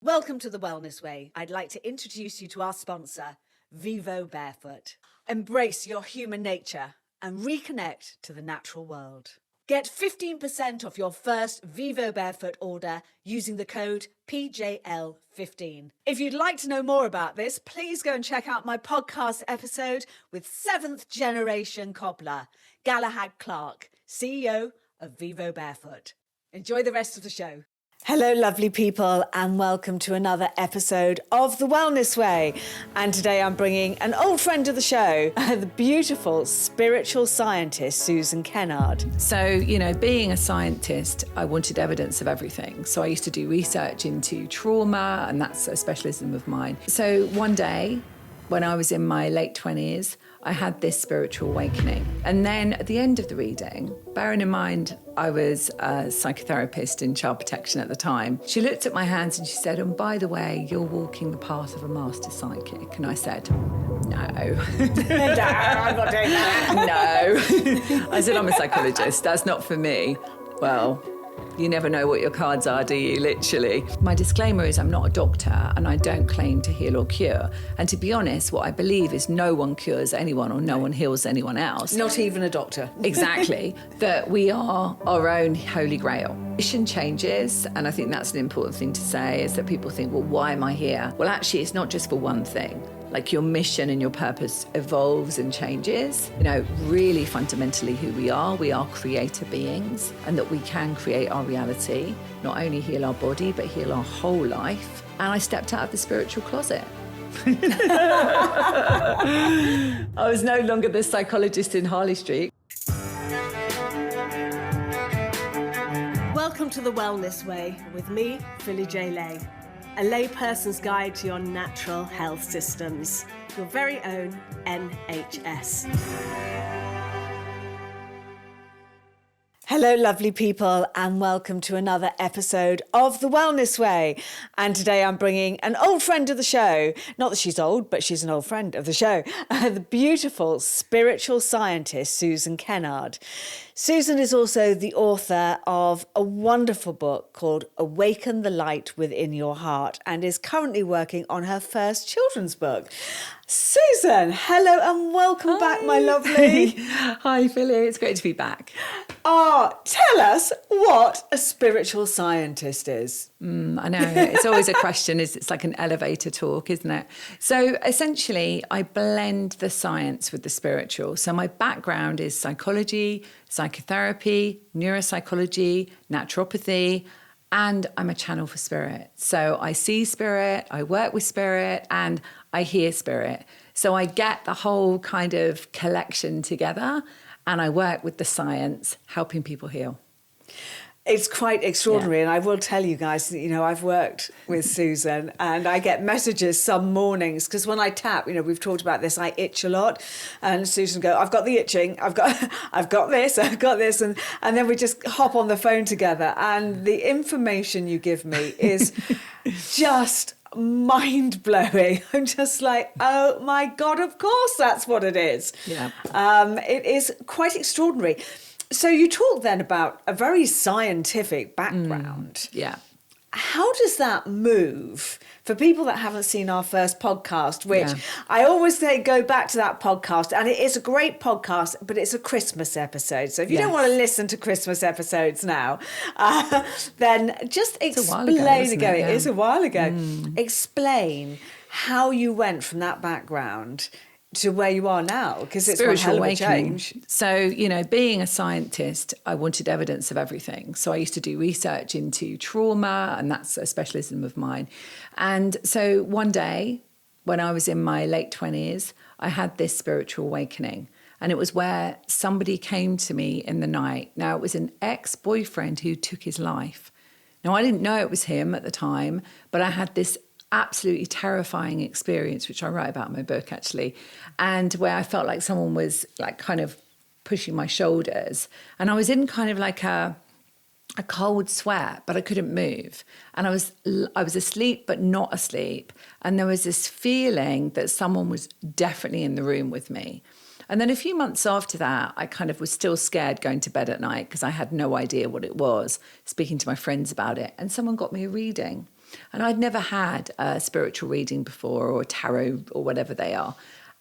Welcome to The Wellness Way. I'd like to introduce you to our sponsor, Vivo Barefoot. Embrace your human nature and reconnect to the natural world. Get 15% off your first Vivo Barefoot order using the code PJL15. If you'd like to know more about this, please go and check out my podcast episode with 7th generation cobbler, Galahad Clark, CEO of Vivo Barefoot. Enjoy the rest of the show. Hello, lovely people, and welcome to another episode of The Wellness Way. And today I'm bringing an old friend of the show, the beautiful spiritual scientist, Susan Kennard. So, being a scientist, I wanted evidence of everything. So I used to do research into trauma, and that's a specialism of mine. So one day, when I was in my late 20s, I had this spiritual awakening. And then at the end of the reading, bearing in mind I was a psychotherapist in child protection at the time, she looked at my hands and she said, "And by the way, you're walking the path of a master psychic." And I said, "No." No, I'm not doing that. No. I said, "I'm a psychologist. That's not for me." Well, you never know what your cards are, do you? Literally. My disclaimer is I'm not a doctor and I don't claim to heal or cure. And to be honest, what I believe is no one cures anyone or no one heals anyone else. Not even a doctor. Exactly. That we are our own holy grail. Mission changes, and I think that's an important thing to say, is that people think, well, why am I here? Well, actually, it's not just for one thing. Like, your mission and your purpose evolves and changes. Really fundamentally who we are creator beings, and that we can create our reality, not only heal our body, but heal our whole life. And I stepped out of the spiritual closet. I was no longer the psychologist in Harley Street. Welcome to The Wellness Way with me, Philly J. Lay, a layperson's guide to your natural health systems, your very own NHS. Hello, lovely people, and welcome to another episode of The Wellness Way. And today I'm bringing an old friend of the show. Not that she's old, but she's an old friend of the show. The beautiful spiritual scientist, Susan Kennard. Susan is also the author of a wonderful book called Awaken the Light Within Your Heart, and is currently working on her first children's book. Susan, hello and welcome back, my lovely. Hi, Philly. It's great to be back. Tell us what a spiritual scientist is. I know. It's always a question. It's like an elevator talk, isn't it? So essentially, I blend the science with the spiritual. So my background is psychology, psychotherapy, neuropsychology, naturopathy, and I'm a channel for spirit. So I see spirit, I work with spirit, and I hear spirit. So I get the whole kind of collection together, and I work with the science, helping people heal. It's quite extraordinary. Yeah. And I will tell you guys, I've worked with Susan and I get messages some mornings, because when I tap, we've talked about this, I itch a lot. And Susan go, "I've got the itching, I've got this. And then we just hop on the phone together. And the information you give me is just mind-blowing. I'm just like, oh my God, of course that's what it is. Yeah. It is quite extraordinary. So you talk then about a very scientific background. Yeah. How does that move for people that haven't seen our first podcast, which I always say go back to that podcast, and it is a great podcast, but it's a Christmas episode. So if you don't want to listen to Christmas episodes now, then just explain again. It is a while ago. Explain how you went from that background to where you are now, because it's one hell of a change. So, being a scientist, I wanted evidence of everything. So I used to do research into trauma, and that's a specialism of mine. And so one day, when I was in my late 20s, I had this spiritual awakening. And it was where somebody came to me in the night. Now, it was an ex-boyfriend who took his life. Now, I didn't know it was him at the time, but I had this absolutely terrifying experience, which I write about in my book, actually, and where I felt like someone was like kind of pushing my shoulders. And I was in kind of like a cold sweat, but I couldn't move. And I was asleep, but not asleep. And there was this feeling that someone was definitely in the room with me. And then a few months after that, I kind of was still scared going to bed at night because I had no idea what it was, speaking to my friends about it. And someone got me a reading. And I'd never had a spiritual reading before, or tarot, or whatever they are.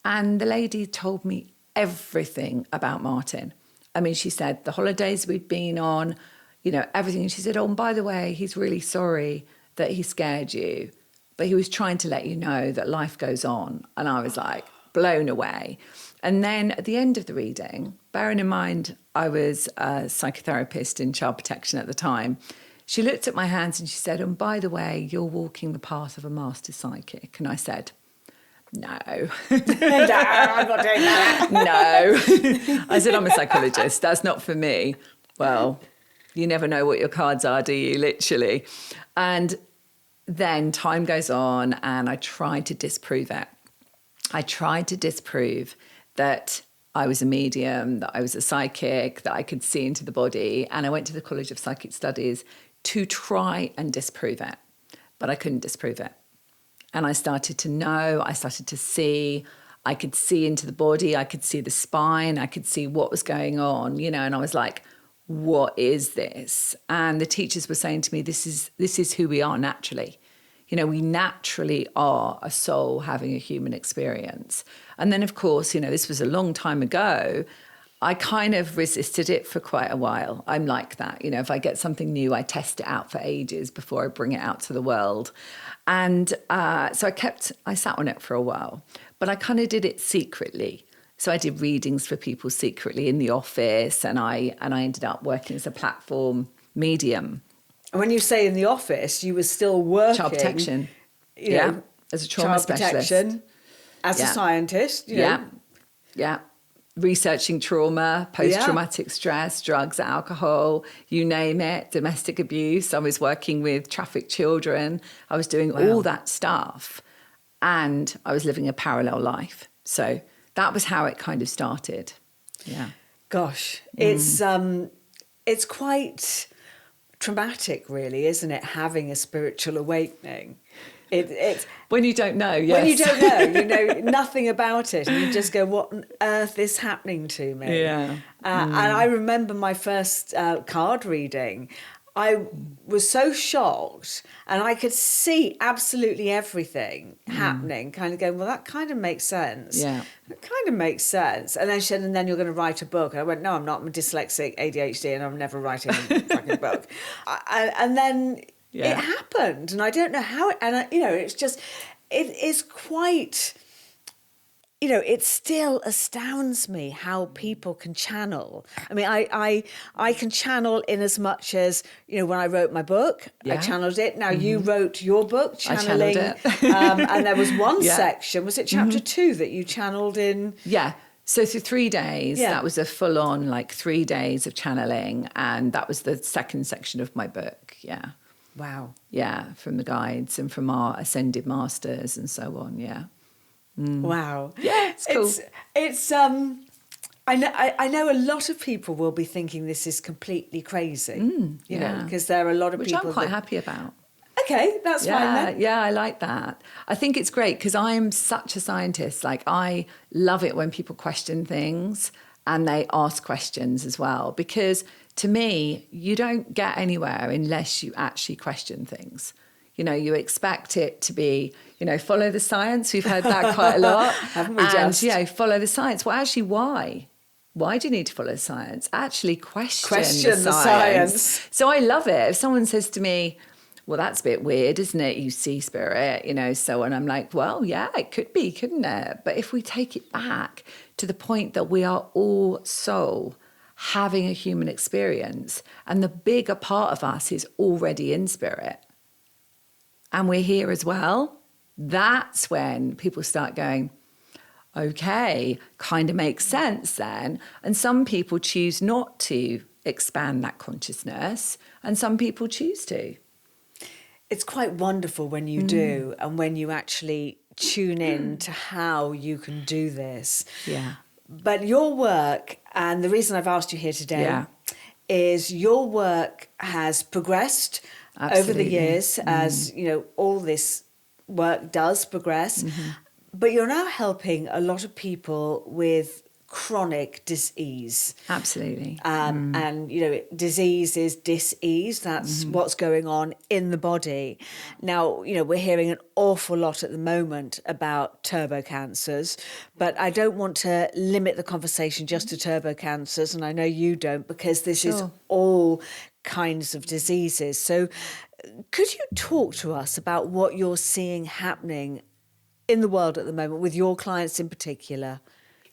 And the lady told me everything about Martin. I mean, she said the holidays we'd been on, you know, everything. And she said, oh, and by the way, he's really sorry that he scared you, but he was trying to let you know that life goes on. And I was like blown away. And then at the end of the reading, bearing in mind I was a psychotherapist in child protection at the time, she looked at my hands and she said, and by the way, you're walking the path of a master psychic. And I said, no. No, I'm not doing that. No. I said, I'm a psychologist. That's not for me. Well, you never know what your cards are, do you? Literally. And then time goes on and I tried to disprove it. I tried to disprove that I was a medium, that I was a psychic, that I could see into the body. And I went to the College of Psychic Studies to try and disprove it. But I couldn't disprove it. And I started to know, I started to see, I could see into the body, I could see the spine, I could see what was going on, you know, and I was like, what is this? And the teachers were saying to me, this is who we are naturally. You know, we naturally are a soul having a human experience. And then, of course, you know, this was a long time ago. I kind of resisted it for quite a while. I'm like that. You know, if I get something new, I test it out for ages before I bring it out to the world. And so I sat on it for a while, but I kind of did it secretly. So I did readings for people secretly in the office, and I ended up working as a platform medium. And when you say in the office, you were still working. Child protection. You know, as a trauma child specialist. protection, as a scientist. You know. Yeah. Researching trauma, post-traumatic stress, drugs, alcohol, you name it, domestic abuse. I was working with trafficked children. I was doing all that stuff. And I was living a parallel life. So that was how it kind of started. Yeah. Gosh, it's quite traumatic, really, isn't it? Having a spiritual awakening. It's when you don't know, yes. When you don't know, you know nothing about it, and you just go, "What on earth is happening to me?" Yeah. And I remember my first card reading. I was so shocked, and I could see absolutely everything happening. Kind of going, "Well, that kind of makes sense." Yeah. That kind of makes sense. And then she said, "And then you're going to write a book." And I went, "No, I'm not. I'm dyslexic, ADHD, and I'm never writing a fucking book." And then. Yeah. It happened, and I don't know how. You know, it's just, it is quite. You know, it still astounds me how people can channel. I mean, I can channel in as much as, you know, when I wrote my book, I channeled it. Now you wrote your book, channeling, I channeled it. And there was one section. Was it chapter 2 that you channeled in? Yeah. So for 3 days, that was a full-on, like 3 days of channeling, and that was the second section of my book. Yeah. Wow. Yeah, from the guides and from our ascended masters and so on. Yeah. Wow. Yeah, it's cool. It's I know a lot of people will be thinking this is completely crazy. You know, because there are a lot of people. Which I'm quite happy about. Okay, that's fine then. Yeah, I like that. I think it's great because I'm such a scientist. Like, I love it when people question things and they ask questions as well, because to me, you don't get anywhere unless you actually question things. You know, you expect it to be, you know, follow the science. We've heard that quite a lot. Haven't we and, you know, follow the science. Well, actually, why? Why do you need to follow science? Actually, question the science. So I love it. If someone says to me, well, that's a bit weird, isn't it? You see spirit, you know, so on. I'm like, well, yeah, it could be, couldn't it? But if we take it back to the point that we are all soul, having a human experience, and the bigger part of us is already in spirit, and we're here as well, that's when people start going, okay, kind of makes sense then. And some people choose not to expand that consciousness, and some people choose to. It's quite wonderful when you do, and when you actually tune in to how you can do this. Yeah. But your work, and the reason I've asked you here today, is your work has progressed over the years, as you know, all this work does progress. But you're now helping a lot of people with chronic disease. Absolutely. And, disease is dis-ease. That's what's going on in the body. Now, we're hearing an awful lot at the moment about turbo cancers, but I don't want to limit the conversation just to turbo cancers, and I know you don't, because this is all kinds of diseases. So could you talk to us about what you're seeing happening in the world at the moment with your clients in particular?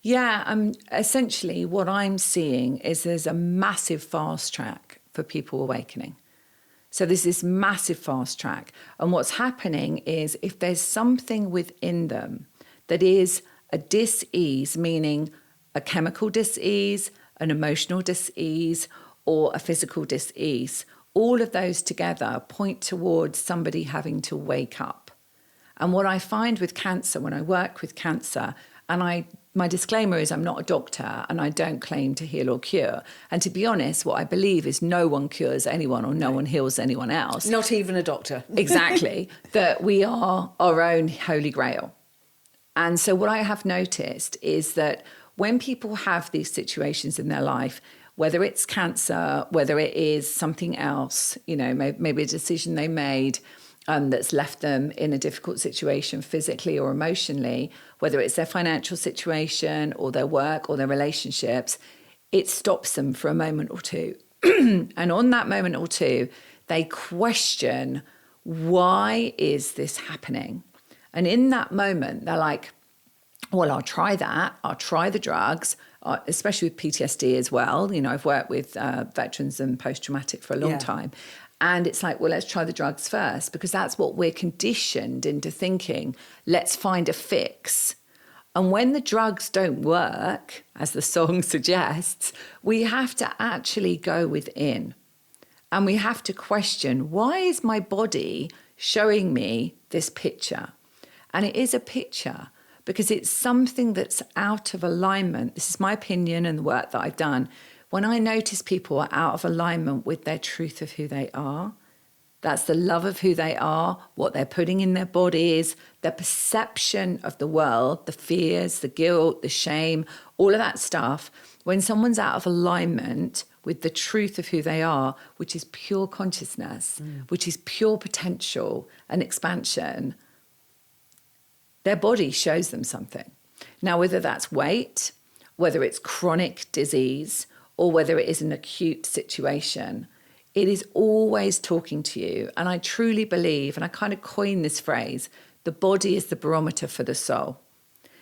Yeah, essentially what I'm seeing is there's a massive fast track for people awakening. So there's this massive fast track. And what's happening is if there's something within them that is a dis-ease, meaning a chemical dis-ease, an emotional dis-ease, or a physical dis-ease, all of those together point towards somebody having to wake up. And what I find with cancer, when I work with cancer, and my disclaimer is I'm not a doctor and I don't claim to heal or cure. And to be honest, what I believe is no one cures anyone or no one heals anyone else. Not even a doctor. Exactly. That we are our own holy grail. And so what I have noticed is that when people have these situations in their life, whether it's cancer, whether it is something else, maybe a decision they made that's left them in a difficult situation physically or emotionally, whether it's their financial situation or their work or their relationships, it stops them for a moment or two. And on that moment or two, they question, why is this happening? And in that moment, they're like, well, I'll try that. I'll try the drugs, especially with PTSD as well. I've worked with veterans and post-traumatic for a long time. And it's like, well, let's try the drugs first, because that's what we're conditioned into thinking. Let's find a fix. And when the drugs don't work, as the song suggests, we have to actually go within. And we have to question, why is my body showing me this picture? And it is a picture because it's something that's out of alignment. This is my opinion and the work that I've done. When I notice people are out of alignment with their truth of who they are, that's the love of who they are, what they're putting in their bodies, their perception of the world, the fears, the guilt, the shame, all of that stuff. When someone's out of alignment with the truth of who they are, which is pure consciousness, which is pure potential and expansion, their body shows them something. Now, whether that's weight, whether it's chronic disease, or whether it is an acute situation, it is always talking to you. And I truly believe, and I kind of coined this phrase, the body is the barometer for the soul.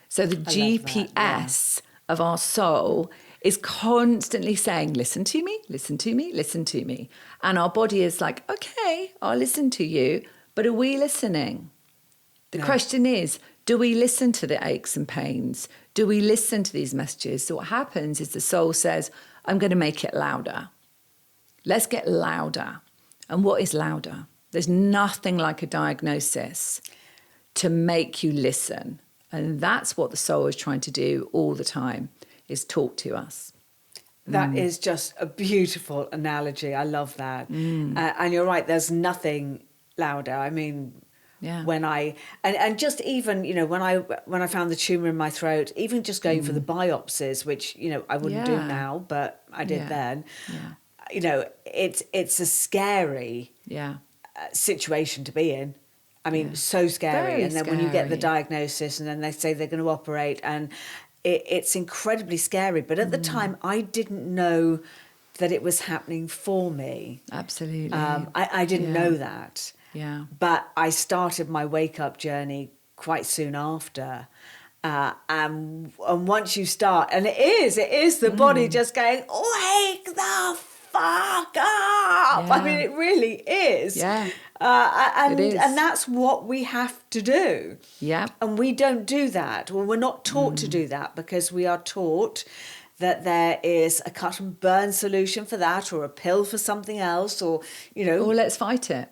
So the GPS of our soul is constantly saying, listen to me, listen to me, listen to me. And our body is like, okay, I'll listen to you, but are we listening? The question is, do we listen to the aches and pains? Do we listen to these messages? So what happens is the soul says, I'm going to make it louder. Let's get louder. And what is louder? There's nothing like a diagnosis to make you listen. And that's what the soul is trying to do all the time, is talk to us. That is just a beautiful analogy. I love that. And you're right, there's nothing louder. I mean, when I and just even, when I found the tumour in my throat, even just going for the biopsies, which, I wouldn't do now, but I did then. It's a scary situation to be in. I mean, so scary. Very and then when you get the scary. diagnosis and then they say they're going to operate, and it's incredibly scary. But at the time, I didn't know that it was happening for me. Absolutely. I didn't know that. Yeah. But I started my wake-up journey quite soon after. And once you start, and it is the body just going, wake the fuck up. I mean, it really is. Yeah. And It is. and that's what we have to do. Yeah. And we don't do that. Well, we're not taught to do that, because we are taught that there is a cut and burn solution for that, or a pill for something else, or, Or let's fight it.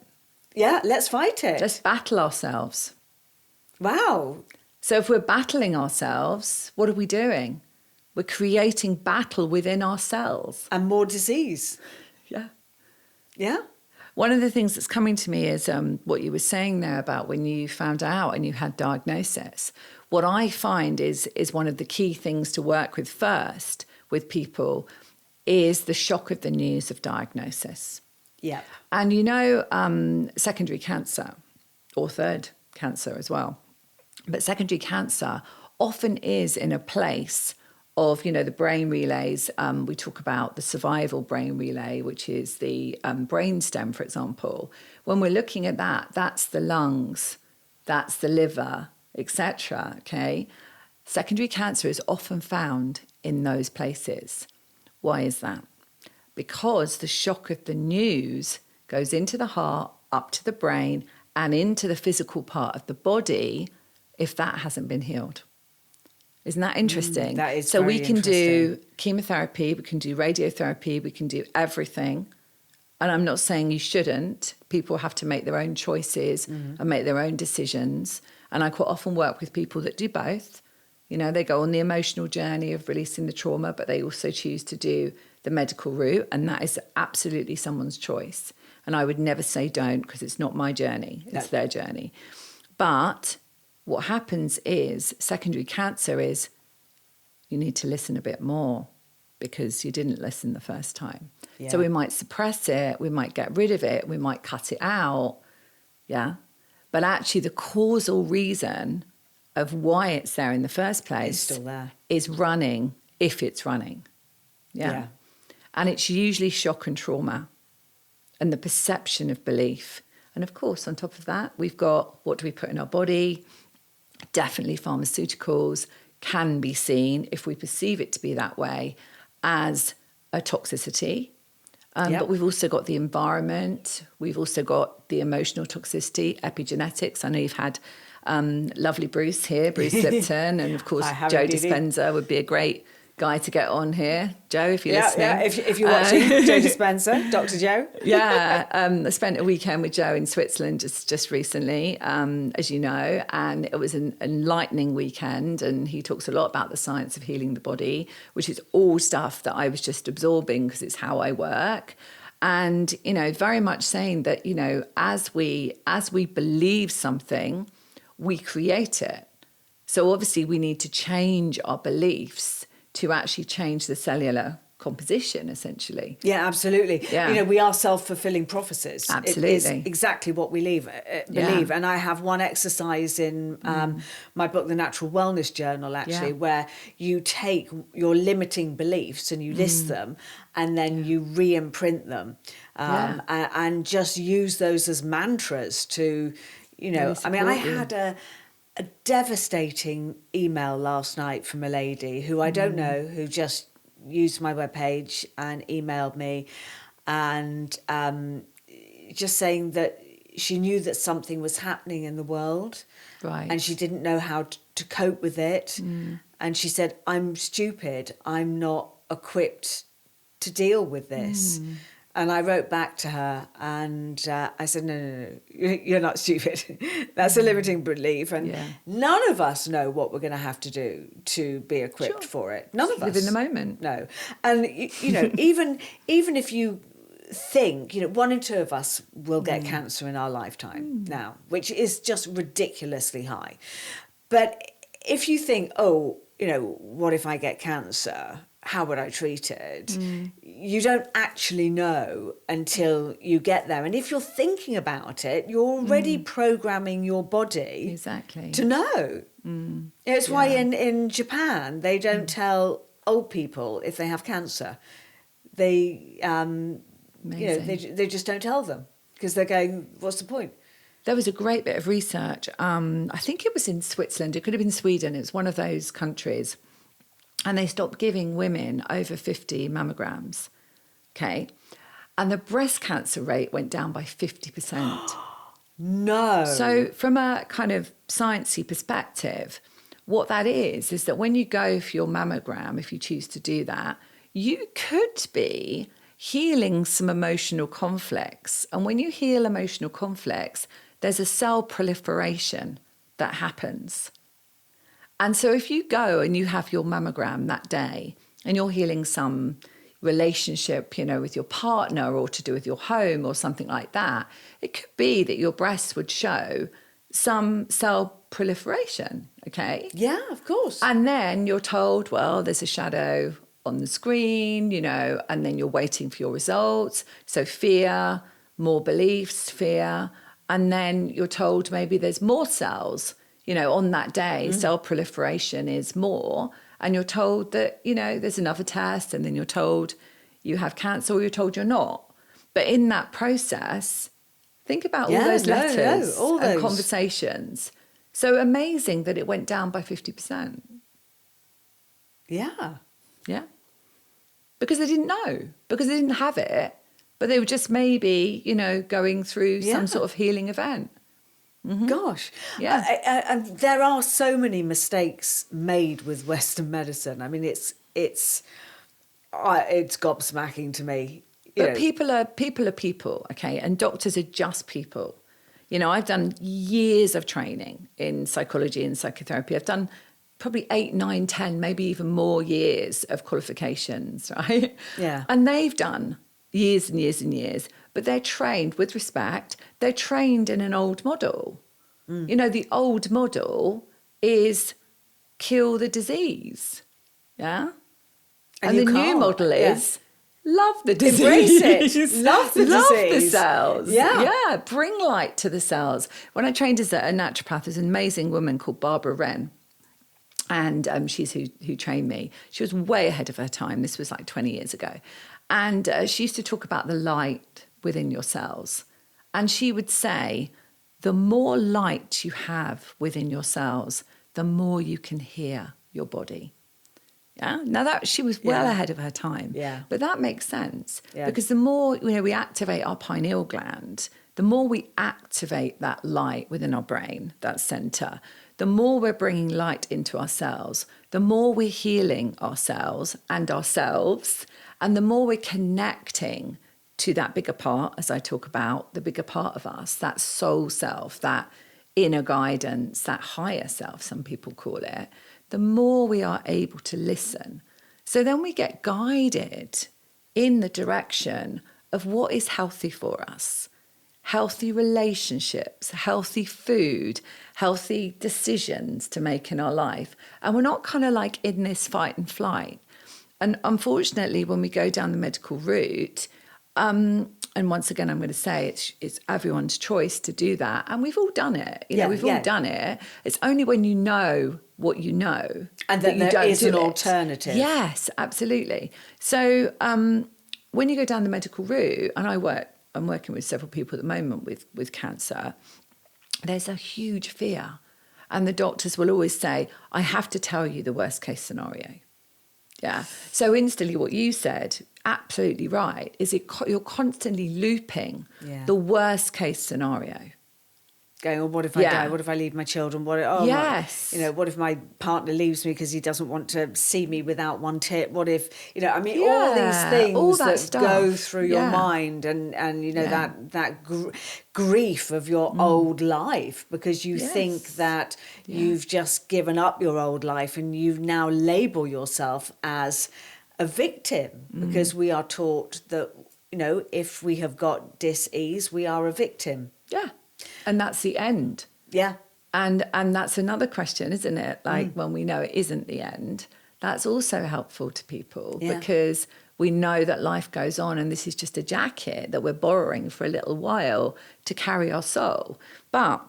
yeah, let's fight it. Let's battle ourselves. Wow. So if we're battling ourselves, what are we doing? We're creating battle within ourselves. And more disease. Yeah. Yeah. One of the things that's coming to me is what you were saying there about when you found out and you had diagnosis. What I find is one of the key things to work with first with people is the shock of the news of diagnosis. Yeah. And secondary cancer or third cancer as well. But secondary cancer often is in a place of, the brain relays. We talk about the survival brain relay, which is the brainstem, for example. When we're looking at that, that's the lungs, that's the liver, etc. Okay, secondary cancer is often found in those places. Why is that? Because the shock of the news goes into the heart, up to the brain, and into the physical part of the body if that hasn't been healed. Isn't that interesting? That is so very we can do interesting. chemotherapy, we can do radiotherapy, we can do everything. And I'm not saying you shouldn't. People have to make their own choices and make their own decisions. And I quite often work with people that do both. They go on the emotional journey of releasing the trauma, but they also choose to do the medical route. And that is absolutely someone's choice. And I would never say don't, because it's not my journey, it's their journey. But what happens is secondary cancer is you need to listen a bit more because you didn't listen the first time. Yeah. So we might suppress it, we might get rid of it, we might cut it out, yeah? But actually the causal reason of why it's there in the first place It's still there. is running, if it's running, yeah? And it's usually shock and trauma and the perception of belief. And of course, on top of that, we've got what do we put in our body? Definitely pharmaceuticals can be seen, if we perceive it to be that way, as a toxicity. But we've also got the environment. We've also got the emotional toxicity, epigenetics. I know you've had lovely Bruce here, Bruce Lipton, and of course Joe Dispenza would be a great guy to get on here. Joe, if you're listening. Yeah, if you're watching, Joe Dispenza, Dr. Joe. I spent a weekend with Joe in Switzerland just recently, as you know, and it was an enlightening weekend, and he talks a lot about the science of healing the body, which is all stuff that I was just absorbing because it's how I work. And, very much saying that, as we believe something, we create it. So obviously we need to change our beliefs to actually change the cellular composition, essentially. Yeah, absolutely. Yeah. We are self-fulfilling prophecies. Absolutely. It is exactly what we believe. And I have one exercise in my book, The Natural Wellness Journal, actually, where you take your limiting beliefs and you list them and then you re-imprint them and just use those as mantras to, I had a devastating email last night from a lady who I don't know, who just used my webpage and emailed me and just saying that she knew that something was happening in the world, right, and she didn't know how to cope with it. And she said, I'm stupid, I'm not equipped to deal with this. And I wrote back to her and I said, no, you're not stupid. That's a limiting belief. And none of us know what we're going to have to do to be equipped for it. None of us. Live in the moment. No. And, even if you think, 1 in 2 of us will get cancer in our lifetime now, which is just ridiculously high. But if you think, what if I get cancer? How would I treat it? You don't actually know until you get there. And if you're thinking about it, you're already programming your body exactly to know. It's why in Japan, they don't tell old people if they have cancer. They, they just don't tell them because they're going, what's the point? There was a great bit of research. I think it was in Switzerland. It could have been Sweden. It's one of those countries. And they stopped giving women over 50 mammograms, okay? And the breast cancer rate went down by 50%. No. So from a kind of sciencey perspective, what that is that when you go for your mammogram, if you choose to do that, you could be healing some emotional conflicts. And when you heal emotional conflicts, there's a cell proliferation that happens. And so if you go and you have your mammogram that day and you're healing some relationship, with your partner or to do with your home or something like that, it could be that your breasts would show some cell proliferation, okay? Yeah, of course. And then you're told, well, there's a shadow on the screen, and then you're waiting for your results. So fear, more beliefs, fear. And then you're told maybe there's more cells, on that day, cell proliferation is more. And you're told that, there's another test, and then you're told you have cancer, or you're told you're not. But in that process, think about all those letters all and those conversations. So amazing that it went down by 50%. Yeah. Yeah. Because they didn't know, because they didn't have it, but they were just maybe, going through some sort of healing event. Mm-hmm. Gosh. Yeah. And there are so many mistakes made with Western medicine. I mean, it's gobsmacking to me. But people are people, okay? And doctors are just people. I've done years of training in psychology and psychotherapy. I've done probably 8, 9, 10, maybe even more years of qualifications, right? Yeah. And they've done years and years and years, but they're trained, with respect, they're trained in an old model. The old model is kill the disease, yeah? And the new model is love the disease. Embrace it. Love the Love disease. the cells. Yeah. Yeah. Bring light to the cells. When I trained as a naturopath, there's an amazing woman called Barbara Wren. And she's who trained me. She was way ahead of her time. This was like 20 years ago. And she used to talk about the light within your cells. And she would say, the more light you have within your cells, the more you can hear your body. Yeah. Now that she was well ahead of her time. Yeah. But that makes sense. Yeah. Because the more, we activate our pineal gland, the more we activate that light within our brain, that center, the more we're bringing light into our cells, the more we're healing ourselves and ourselves, and the more we're connecting to that bigger part, as I talk about, the bigger part of us, that soul self, that inner guidance, that higher self, some people call it, the more we are able to listen. So then we get guided in the direction of what is healthy for us. Healthy relationships, healthy food, healthy decisions to make in our life. And we're not kind of like in this fight and flight. And unfortunately, when we go down the medical route, and once again, I'm going to say it's everyone's choice to do that. And we've all done it. We've all done it. It's only when you know what you know. And that you there is an do it. alternative. Yes, absolutely. So when you go down the medical route, and I'm working with several people at the moment with cancer, there's a huge fear. And the doctors will always say, I have to tell you the worst case scenario. Yeah. So instantly what you said, absolutely right, is you're constantly looping the worst case scenario. Going, well, what if I die? What if I leave my children? What if my partner leaves me because he doesn't want to see me without one tit? What if, all these things all that that go through your Yeah. mind and that grief of your old life, because you think that you've just given up your old life and you now label yourself as a victim, because we are taught that, if we have got dis-ease, we are a victim. Yeah. And that's the end. Yeah. And that's another question, isn't it? Like when we know it isn't the end, that's also helpful to people because we know that life goes on and this is just a jacket that we're borrowing for a little while to carry our soul. But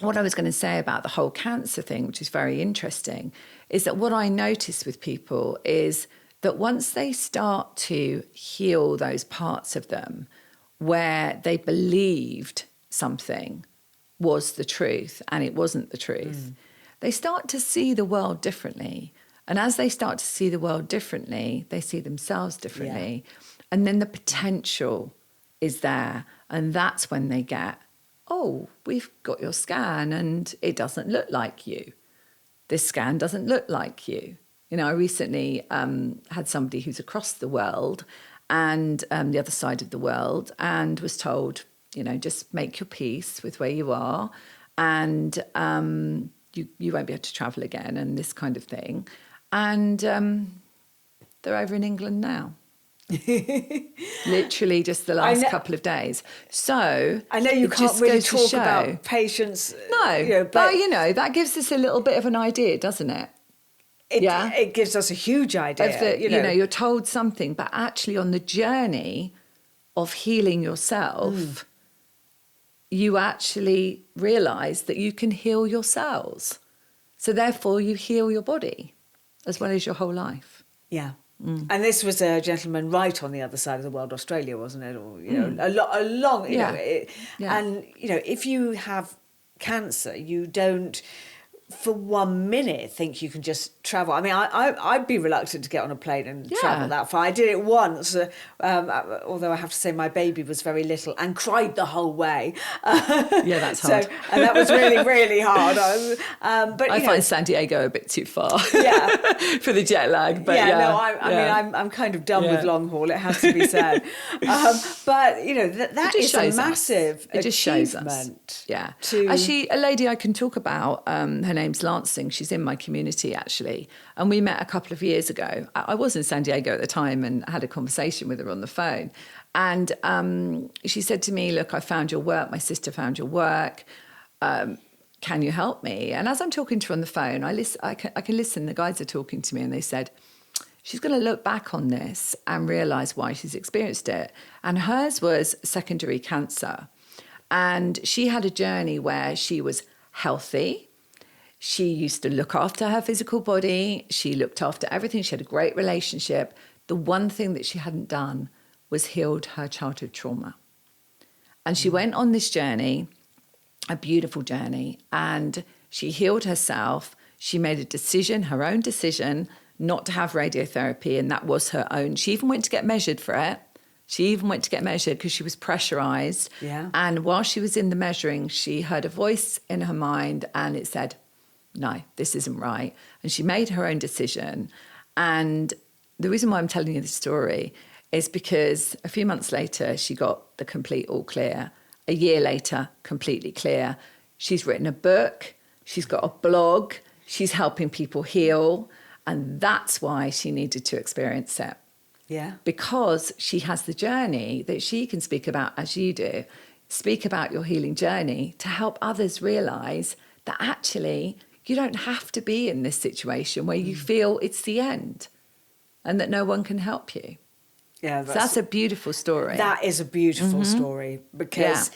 what I was going to say about the whole cancer thing, which is very interesting, is that what I notice with people is that once they start to heal those parts of them where they believed something was the truth and it wasn't the truth, they start to see the world differently. And as they start to see the world differently, they see themselves differently. And then the potential is there. And that's when they get, oh, we've got your scan and it doesn't look like you. This scan doesn't look like you. I recently had somebody who's across the world and the other side of the world and was told, just make your peace with where you are and you won't be able to travel again and this kind of thing. And they're over in England now. Literally just the last couple of days. So I know you it can't just really goes to talk show- about patients. No, but that gives us a little bit of an idea, doesn't it? It gives us a huge idea. Of that, you're told something, but actually on the journey of healing yourself, you actually realise that you can heal your cells. So therefore you heal your body as well as your whole life. Yeah. And this was a gentleman right on the other side of the world, Australia, wasn't it? Or, a long, and, if you have cancer, you don't for 1 minute think you can just travel. I mean, I'd be reluctant to get on a plane and travel that far. I did it once, although I have to say my baby was very little and cried the whole way. Yeah, that's hard. And that was really, really hard. But I find San Diego a bit too far for the jet lag. But I mean, I'm kind of done with long haul, it has to be said. But, that is a massive achievement. It just shows us. Yeah. Actually, a lady I can talk about, her name's Lansing. She's in my community, actually. And we met a couple of years ago. I was in San Diego at the time and had a conversation with her on the phone. And she said to me, look, I found your work. My sister found your work. Can you help me? And as I'm talking to her on the phone, I can listen. The guys are talking to me and they said, she's going to look back on this and realise why she's experienced it. And hers was secondary cancer. And she had a journey where she was healthy. She used to look after her physical body. She looked after everything. She had a great relationship. The one thing that she hadn't done was healed her childhood trauma. And she went on this journey, a beautiful journey, and she healed herself. She made a decision, her own decision, not to have radiotherapy, and that was her own. She even went to get measured for it. She even went to get measured because she was pressurized. Yeah. And while she was in the measuring, she heard a voice in her mind and it said, no, this isn't right. And she made her own decision. And the reason why I'm telling you this story is because a few months later, she got the complete all clear. A year later, completely clear. She's written a book. She's got a blog. She's helping people heal. And that's why she needed to experience it. Yeah. Because she has the journey that she can speak about as you do. Speak about your healing journey to help others realise that actually you don't have to be in this situation where you feel it's the end and that no one can help you. Yeah, so that's a beautiful story. That is a beautiful story because,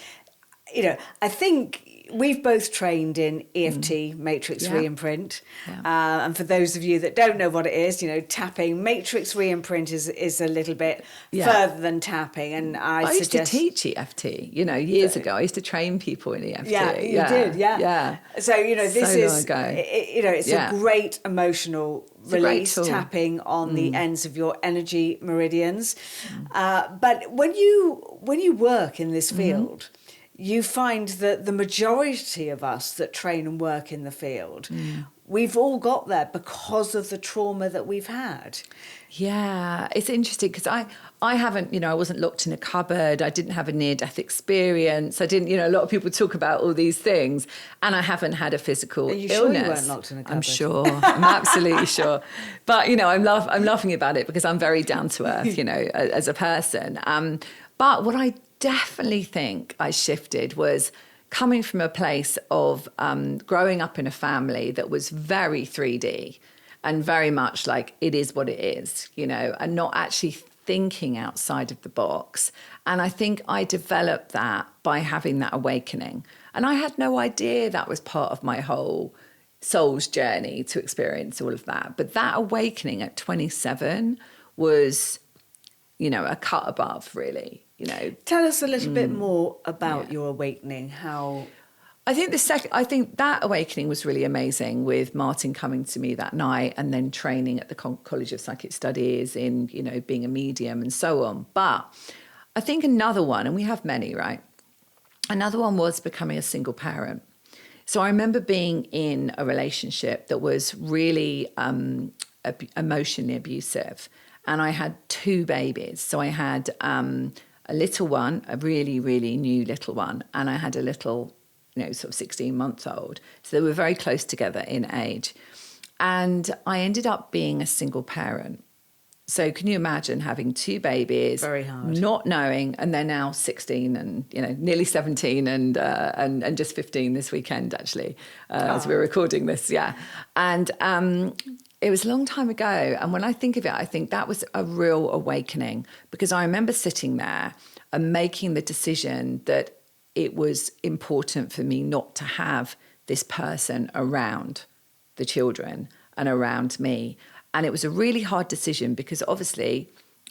I think we've both trained in EFT, matrix re-imprint. Yeah. And for those of you that don't know what it is, tapping, matrix re-imprint is a little bit further than tapping. And I used to teach EFT, years ago. I used to train people in EFT. Yeah, you did, yeah. So, this is, long ago. It's a great emotional release, tapping on the ends of your energy meridians. But when you work in this field, you find that the majority of us that train and work in the field, we've all got there because of the trauma that we've had. Yeah, it's interesting because I haven't, I wasn't locked in a cupboard. I didn't have a near-death experience. I didn't, a lot of people talk about all these things and I haven't had a physical illness. Are you sure you weren't locked in a cupboard? I'm sure. I'm absolutely sure. But, I'm laughing about it because I'm very down to earth, as a person. But what I definitely think I shifted was coming from a place of growing up in a family that was very 3D and very much like it is what it is, and not actually thinking outside of the box. And I think I developed that by having that awakening. And I had no idea that was part of my whole soul's journey to experience all of that. But that awakening at 27 was, a cut above, really. Tell us a little bit more about your awakening. How I think that awakening was really amazing with Martin coming to me that night and then training at the College of Psychic Studies in, being a medium and so on. But I think another one, and we have many, right? Another one was becoming a single parent. So I remember being in a relationship that was really emotionally abusive. And I had 2 babies. So I had a little one, a really, really new little one, and I had a little, sort of 16-month-old. So they were very close together in age. And I ended up being a single parent. So can you imagine having 2 babies, Very hard, not knowing, and they're now 16 and nearly 17 and just 15 this weekend actually, as we're recording this, and it was a long time ago. And when I think of it, I think that was a real awakening, because I remember sitting there and making the decision that it was important for me not to have this person around the children and around me. And it was a really hard decision, because obviously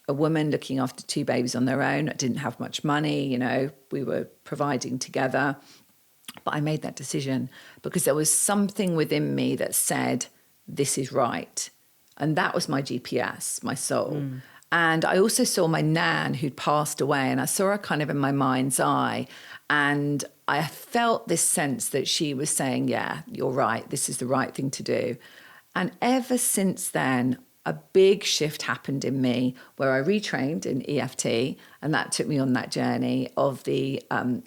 a woman looking after 2 babies on their own, didn't have much money, we were providing together. But I made that decision because there was something within me that said, this is right. And that was my GPS, my soul. And I also saw my nan who'd passed away, and I saw her kind of in my mind's eye. And I felt this sense that she was saying, yeah, you're right, this is the right thing to do. And ever since then, a big shift happened in me where I retrained in EFT, and that took me on that journey of the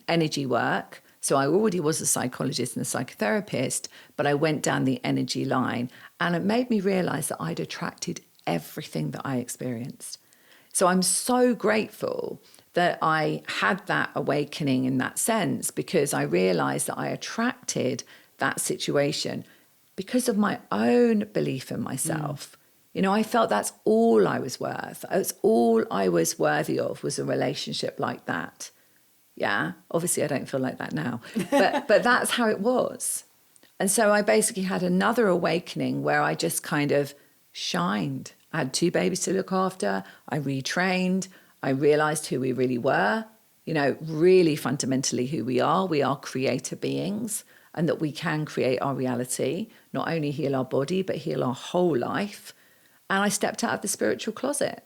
energy work. So I already was a psychologist and a psychotherapist, but I went down the energy line, and it made me realize that I'd attracted everything that I experienced. So I'm so grateful that I had that awakening in that sense, because I realized that I attracted that situation because of my own belief in myself. I felt that's all I was worth. That's all I was worthy of, was a relationship like that. Yeah, obviously I don't feel like that now, but that's how it was. And so I basically had another awakening where I just kind of shined. I had 2 babies to look after. I retrained. I realized who we really were, really fundamentally who we are. We are creator beings, and that we can create our reality, not only heal our body, but heal our whole life. And I stepped out of the spiritual closet.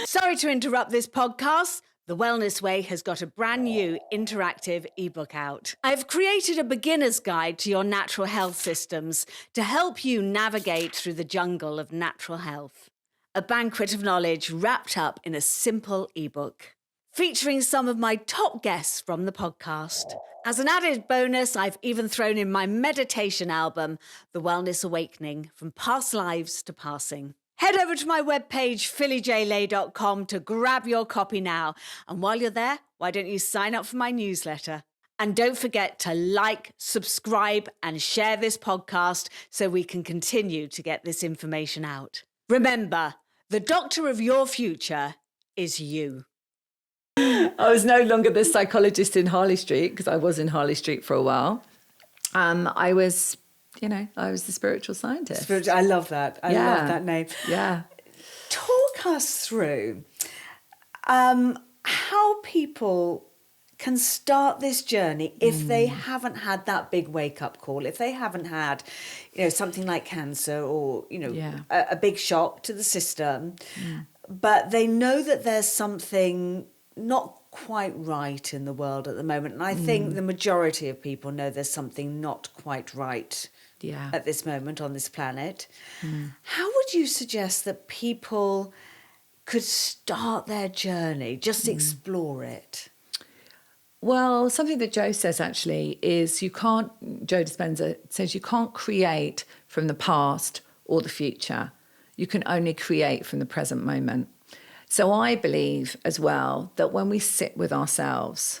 Sorry to interrupt this podcast. The Wellness Way has got a brand new interactive ebook out. I've created a beginner's guide to your natural health systems to help you navigate through the jungle of natural health. A banquet of knowledge wrapped up in a simple ebook, featuring some of my top guests from the podcast. As an added bonus, I've even thrown in my meditation album, The Wellness Awakening, From Past Lives to Passing. Head over to my webpage, phillyjlay.com, to grab your copy now. And while you're there, why don't you sign up for my newsletter? And don't forget to like, subscribe, and share this podcast so we can continue to get this information out. Remember, the doctor of your future is you. I was no longer the psychologist in Harley Street, because I was in Harley Street for a while. I was the spiritual scientist. I love that. I love that name. Yeah. Talk us through how people can start this journey if they haven't had that big wake-up call, if they haven't had, something like cancer or, a big shock to the system, but they know that there's something not quite right in the world at the moment. And I think the majority of people know there's something not quite right at this moment on this planet. How would you suggest that people could start their journey, just explore it? Well, something that Joe says actually is Joe Dispenza says you can't create from the past or the future. You can only create from the present moment. So I believe as well that when we sit with ourselves,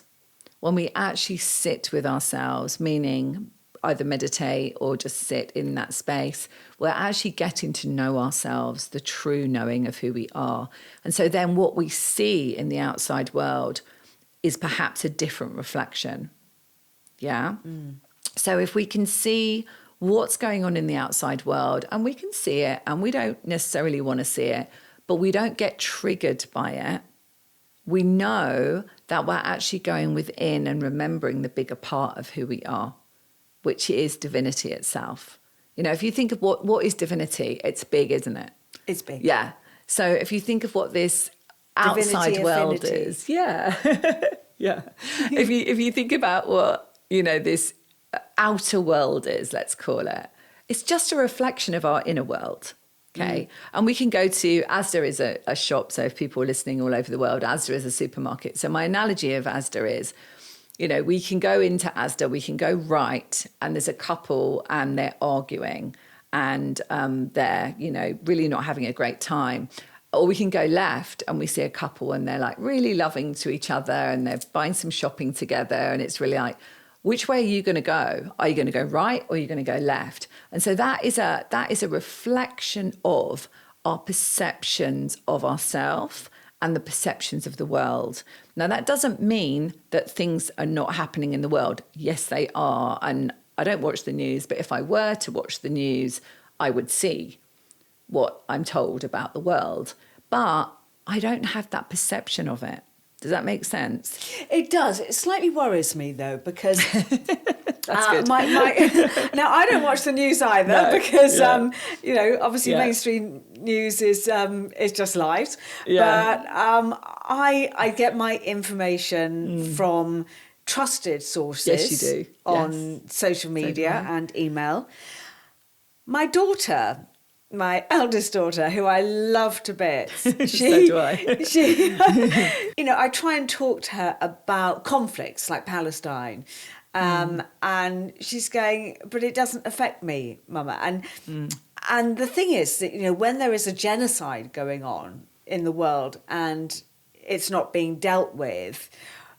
when we actually sit with ourselves, meaning either meditate or just sit in that space, we're actually getting to know ourselves, the true knowing of who we are. And so then what we see in the outside world is perhaps a different reflection. Yeah? So if we can see what's going on in the outside world, and we can see it, and we don't necessarily want to see it, but we don't get triggered by it, we know that we're actually going within and remembering the bigger part of who we are, which is divinity itself. If you think of what is divinity, it's big, isn't it? It's big. Yeah. So if you think of what this outside world is, yeah. If you think about what, this outer world is, let's call it, it's just a reflection of our inner world. Okay. And we can go to Asda is a shop. So if people are listening all over the world, Asda is a supermarket. So my analogy of Asda is, we can go into Asda, we can go right, and there's a couple and they're arguing. and they're, you know, really not having a great time. Or we can go left and we see a couple and they're like really loving to each other and they're buying some shopping together. And it's really like, which way are you going to go? Are you going to go right or are you going to go left? And so that is a reflection of our perceptions of ourselves and the perceptions of the world. Now, that doesn't mean that things are not happening in the world. Yes, they are. And I don't watch the news, but if I were to watch the news, I would see what I'm told about the world. But I don't have that perception of it. Does that make sense? It does. It slightly worries me, though, because That's good. Now, I don't watch the news either, No, because, yeah. you know, obviously Yeah. mainstream news is just lies. Yeah. But I get my information from trusted sources. Yes, you do. On social media I. and email. My daughter, my eldest daughter, who I love to bits. So do I. She, you know, I try and talk to her about conflicts like Palestine. And she's going, but it doesn't affect me, Mama. And the thing is that, you know, when there is a genocide going on in the world and it's not being dealt with,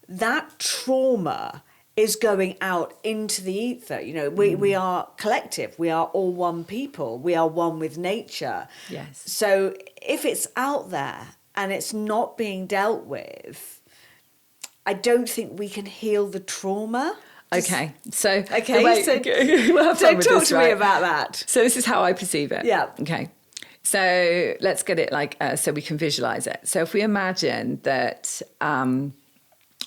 that trauma is going out into the ether. You know, we are collective. We are all one people. We are one with nature. Yes. So if it's out there and it's not being dealt with, I don't think we can heal the trauma. Okay. So, Okay, wait, so- we'll have So fun with talk this, to me right? about that. So this is how I perceive it. Yeah. Okay. So let's get it like, so we can visualize it. So if we imagine that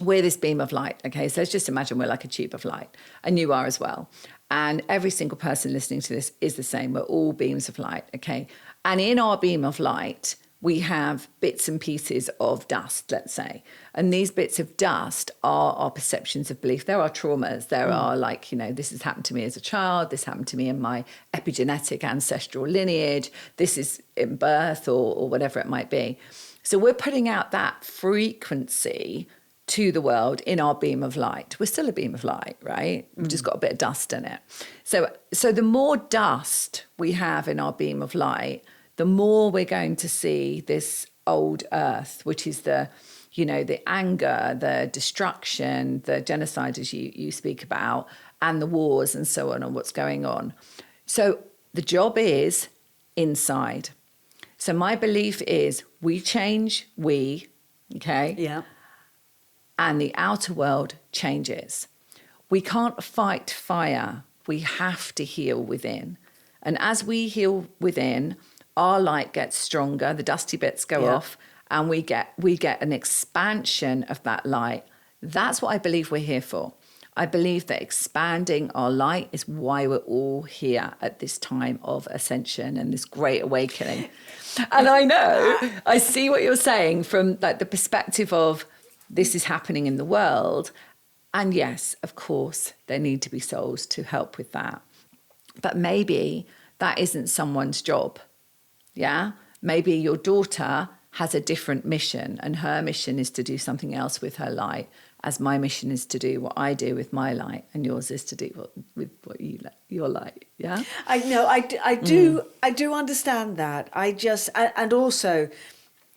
we're this beam of light, okay? So let's just imagine we're like a tube of light, and you are as well. And every single person listening to this is the same. We're all beams of light, okay? And in our beam of light, we have bits and pieces of dust, let's say. And these bits of dust are our perceptions of belief. There are traumas. There are like, you know, this has happened to me as a child. This happened to me in my epigenetic ancestral lineage. This is in birth or whatever it might be. So we're putting out that frequency to the world in our beam of light. We're still a beam of light, right? We've just got a bit of dust in it. So the more dust we have in our beam of light, the more we're going to see this old earth, which is the, you know, the anger, the destruction, the genocide, as you speak about, and the wars and so on and what's going on. So the job is inside. So my belief is we change, okay? Yeah. And the outer world changes. We can't fight fire. We have to heal within. And as we heal within, our light gets stronger, the dusty bits go off, and we get an expansion of that light. That's what I believe we're here for. I believe that expanding our light is why we're all here at this time of ascension and this great awakening. And I know, I see what you're saying from like the perspective of this is happening in the world. And yes, of course, there need to be souls to help with that. But maybe that isn't someone's job. Yeah? Maybe your daughter has a different mission and her mission is to do something else with her light, as my mission is to do what I do with my light and yours is to do what your light. Yeah? I know, I do understand that. And also,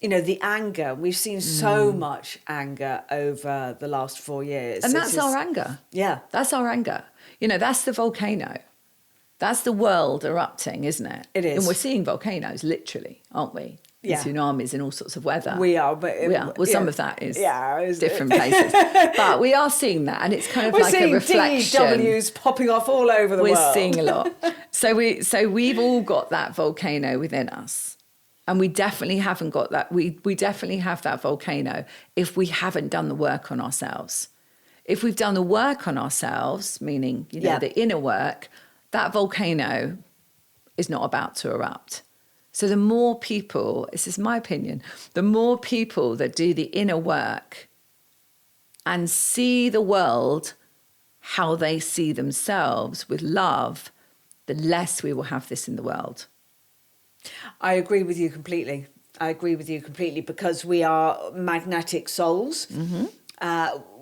you know, the anger. We've seen so much anger over the last 4 years. And that's our anger. Yeah. That's our anger. You know, that's the volcano. That's the world erupting, isn't it? It is. And we're seeing volcanoes, literally, aren't we? Yeah. And tsunamis and all sorts of weather. We are, but We are. Well, some of that is it's different places. But we are seeing that, and it's kind of We're like a seeing reflection. DWs popping off all over the world. We're seeing a lot. So we've all got that volcano within us. And we definitely haven't got that. We definitely have that volcano if we haven't done the work on ourselves. If we've done the work on ourselves, meaning, you know, the inner work, that volcano is not about to erupt. So the more people, this is my opinion, the more people that do the inner work and see the world how they see themselves with love, the less we will have this in the world. I agree with you completely. Because we are magnetic souls. Mm-hmm.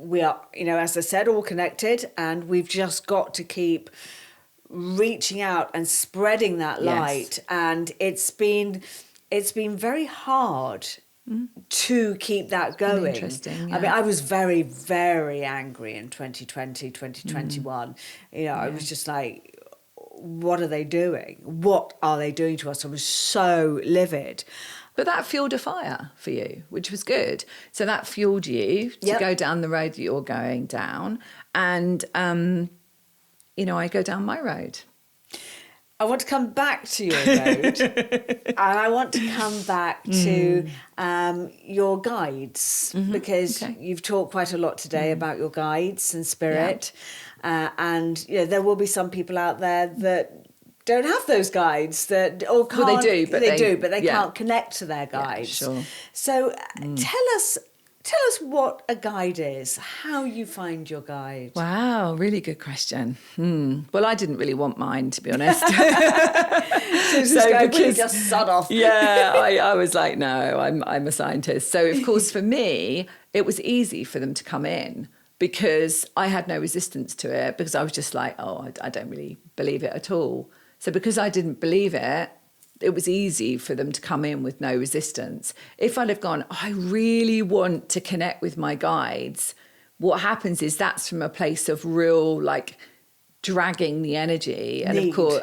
We are, you know, as I said, all connected, and we've just got to keep reaching out and spreading that light. Yes. And it's been very hard to keep that going. Interesting, I mean, I was very, very angry in 2020, 2021. You know, I was just like, what are they doing? What are they doing to us? I was so livid. But that fueled a fire for you, which was good. So that fueled you to Yep. go down the road that you're going down. And, you know, I go down my road. I want to come back to your road, and I want to come back to your guides, because you've talked quite a lot today about your guides and spirit, and you know, there will be some people out there that don't have those guides, that or can't. Well, they do, but they can't connect to their guides. Sure. So tell us what a guide is, how you find your guide. Wow, really good question. Well, I didn't really want mine, to be honest. Because just sod off. Yeah, I was like, no, I'm a scientist. So, of course, for me, it was easy for them to come in because I had no resistance to it, because I was just like, oh, I don't really believe it at all. So because I didn't believe it, it was easy for them to come in with no resistance. If I'd have gone, I really want to connect with my guides, what happens is that's from a place of real, like, dragging the energy. And of course,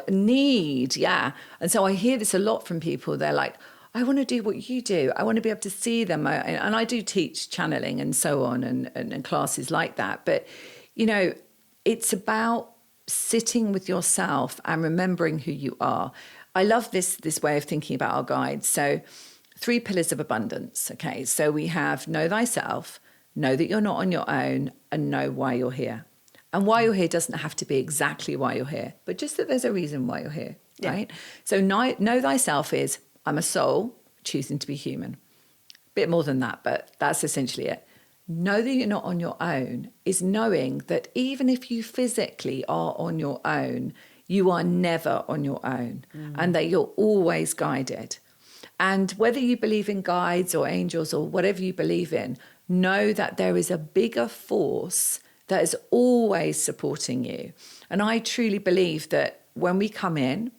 yeah. And so I hear this a lot from people. They're like, I want to do what you do. I want to be able to see them. And I do teach channeling and so on, and classes like that. But, you know, it's about sitting with yourself and remembering who you are. I love this way of thinking about our guides. So 3 pillars of abundance. Okay. So we have know thyself, know that you're not on your own, and know why you're here. And why you're here doesn't have to be exactly why you're here, but just that there's a reason why you're here, right? So know thyself is, I'm a soul choosing to be human. Bit more than that, but that's essentially it. Know that you're not on your own is knowing that even if you physically are on your own, you are never on your own, and that you're always guided. And whether you believe in guides or angels or whatever you believe in, know that there is a bigger force that is always supporting you. And I truly believe that when we come in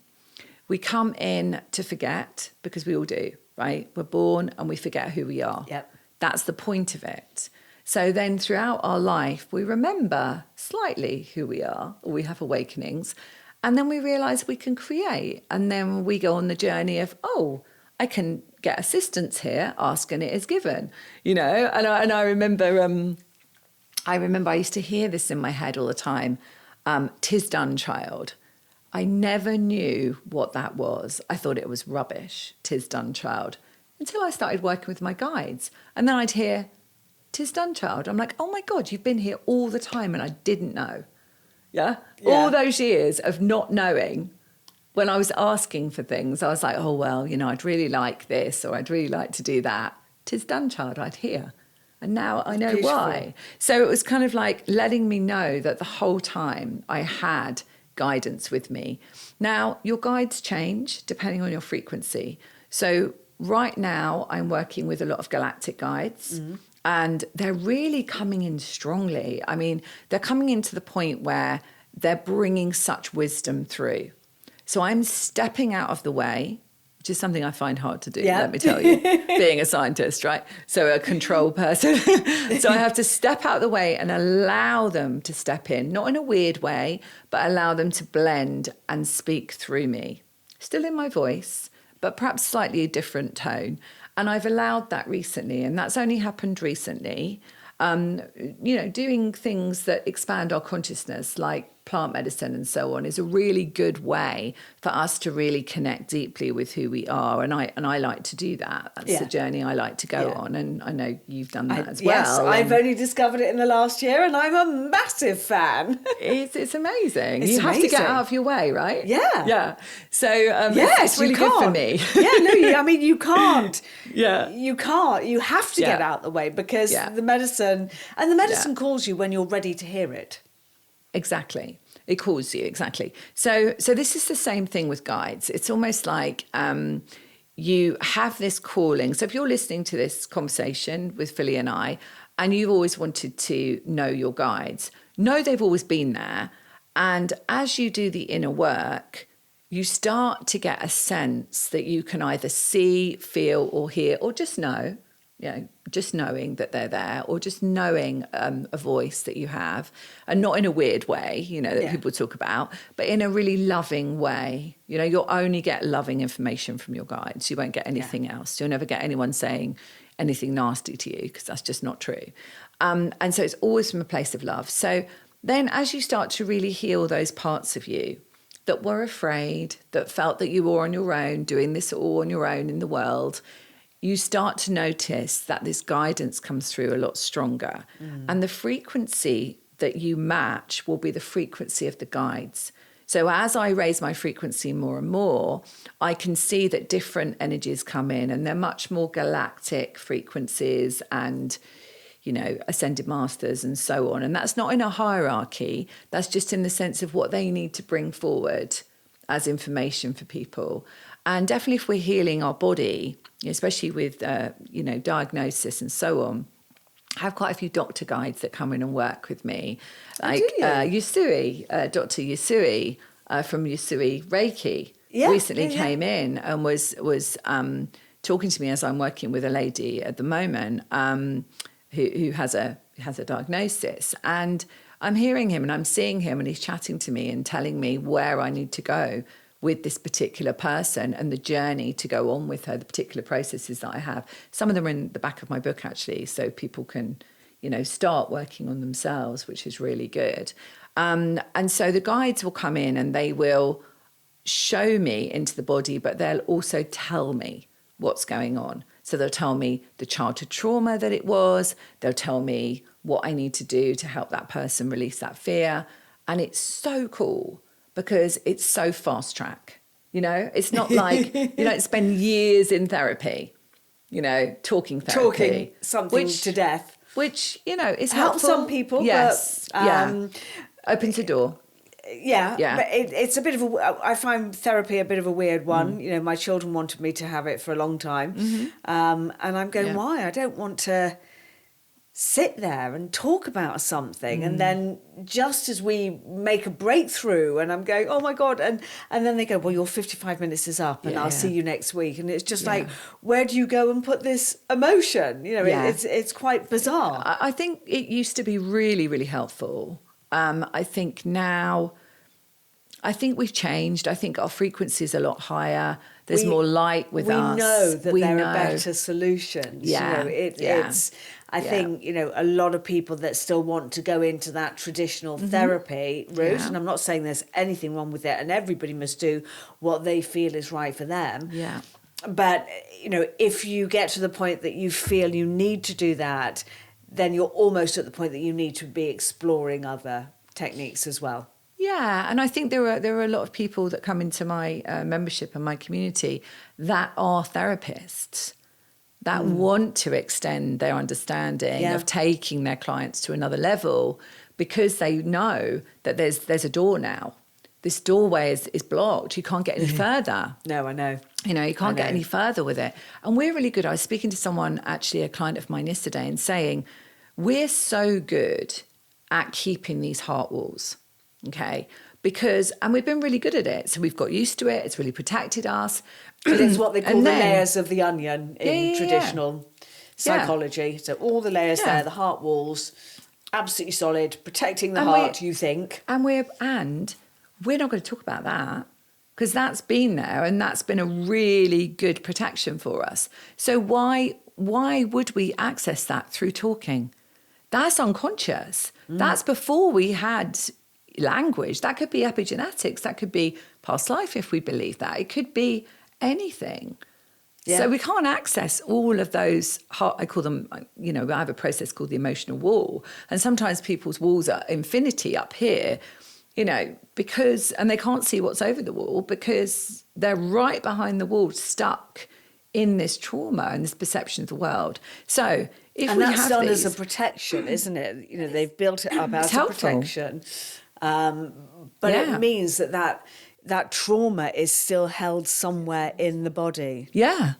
to forget, because we all do, right? We're born and we forget who we are. Yep. That's the point of it. So then throughout our life, we remember slightly who we are, or we have awakenings, and then we realize we can create. And then we go on the journey of, oh, I can get assistance here, ask and it is given, you know? And I remember, I used to hear this in my head all the time, 'tis done, child. I never knew what that was. I thought it was rubbish, 'tis done, child, until I started working with my guides. And then I'd hear, 'tis done, child. I'm like, oh my God, you've been here all the time and I didn't know. Yeah? All those years of not knowing, when I was asking for things, I was like, oh, well, you know, I'd really like this, or I'd really like to do that. 'Tis done, child, I'd hear. And now I know why. So it was kind of like letting me know that the whole time I had guidance with me. Now, your guides change depending on your frequency. So right now I'm working with a lot of galactic guides, and they're really coming in strongly. I mean, they're coming in to the point where they're bringing such wisdom through. So I'm stepping out of the way, which is something I find hard to do, let me tell you, being a scientist, right? So a control person. So I have to step out of the way and allow them to step in, not in a weird way, but allow them to blend and speak through me. Still in my voice, but perhaps slightly a different tone. And I've allowed that recently, and that's only happened recently. You know, doing things that expand our consciousness, like plant medicine and so on, is a really good way for us to really connect deeply with who we are. And I like to do that. That's the journey I like to go on. And I know you've done that as well. Yes, I've only discovered it in the last year, and I'm a massive fan. It's amazing. You have to get out of your way, right? Yeah. Yeah. So it's really good for me. I mean, you can't. You can't. You have to get out the way, because the medicine calls you when you're ready to hear it. Exactly. It calls you, exactly. So this is the same thing with guides. It's almost like you have this calling. So if you're listening to this conversation with Philly and I, and you've always wanted to know your guides, know they've always been there. And as you do the inner work, you start to get a sense that you can either see, feel, or hear, or just know, just knowing that they're there, or just knowing a voice that you have, and not in a weird way, that people talk about, but in a really loving way. You'll only get loving information from your guides. You won't get anything else. You'll never get anyone saying anything nasty to you, because that's just not true. And so it's always from a place of love. So then as you start to really heal those parts of you that were afraid, that felt that you were on your own, doing this all on your own in the world, you start to notice that this guidance comes through a lot stronger. And the frequency that you match will be the frequency of the guides. So as I raise my frequency more and more, I can see that different energies come in, and they're much more galactic frequencies and, ascended masters and so on. And that's not in a hierarchy. That's just in the sense of what they need to bring forward as information for people. And definitely if we're healing our body, especially with, diagnosis and so on, I have quite a few doctor guides that come in and work with me. Like Yusui, Dr. Yusui from Yusui Reiki recently came in and was talking to me as I'm working with a lady at the moment who has a diagnosis. And I'm hearing him and I'm seeing him, and he's chatting to me and telling me where I need to go with this particular person and the journey to go on with her, the particular processes that I have. Some of them are in the back of my book, actually, so people can, start working on themselves, which is really good. And so the guides will come in and they will show me into the body, but they'll also tell me what's going on. So they'll tell me the childhood trauma that it was. They'll tell me what I need to do to help that person release that fear. And it's so cool, because it's so fast track. It's not like you don't spend years in therapy, talking therapy. Talking something to death. Which, is helps helpful. some people. Yes, but, opens the door. Yeah. But it's a bit of I find therapy a bit of a weird one. My children wanted me to have it for a long time. And I'm going, why? I don't want to sit there and talk about something, and then just as we make a breakthrough, and I'm going, oh my God, and then they go, well, your 55 minutes is up, and I'll see you next week, and it's just like, where do you go and put this emotion? It's quite bizarre. I think it used to be really, really helpful. I think now, we've changed. I think our frequency is a lot higher. There's more light with us. We know that there are better solutions. It's. I think, a lot of people that still want to go into that traditional therapy route, and I'm not saying there's anything wrong with it, and everybody must do what they feel is right for them. Yeah. But, if you get to the point that you feel you need to do that, then you're almost at the point that you need to be exploring other techniques as well. Yeah, and I think there are a lot of people that come into my membership and my community that are therapists, that want to extend their understanding of taking their clients to another level, because they know that there's a door now. This doorway is blocked. You can't get any further. No, I know. You can't get any further with it. And we're really good. I was speaking to someone, actually a client of mine yesterday, and saying, we're so good at keeping these heart walls, okay? And we've been really good at it. So we've got used to it. It's really protected us. But it's what they call the layers of the onion in traditional psychology. So all the layers there, the heart walls, absolutely solid, protecting the heart, you think. And we're not going to talk about that, because that's been there and that's been a really good protection for us. So why would we access that through talking? That's unconscious. That's before we had language. That could be epigenetics. That could be past life, if we believe that. It could be anything. Yeah. So we can't access all of those, I call them, I have a process called the emotional wall. And sometimes people's walls are infinity up here, because, and they can't see what's over the wall because they're right behind the wall, stuck in this trauma and this perception of the world. So if and we that's have done these, as a protection, isn't it? They've built it up as a protection. But it means that trauma is still held somewhere in the body. Yeah,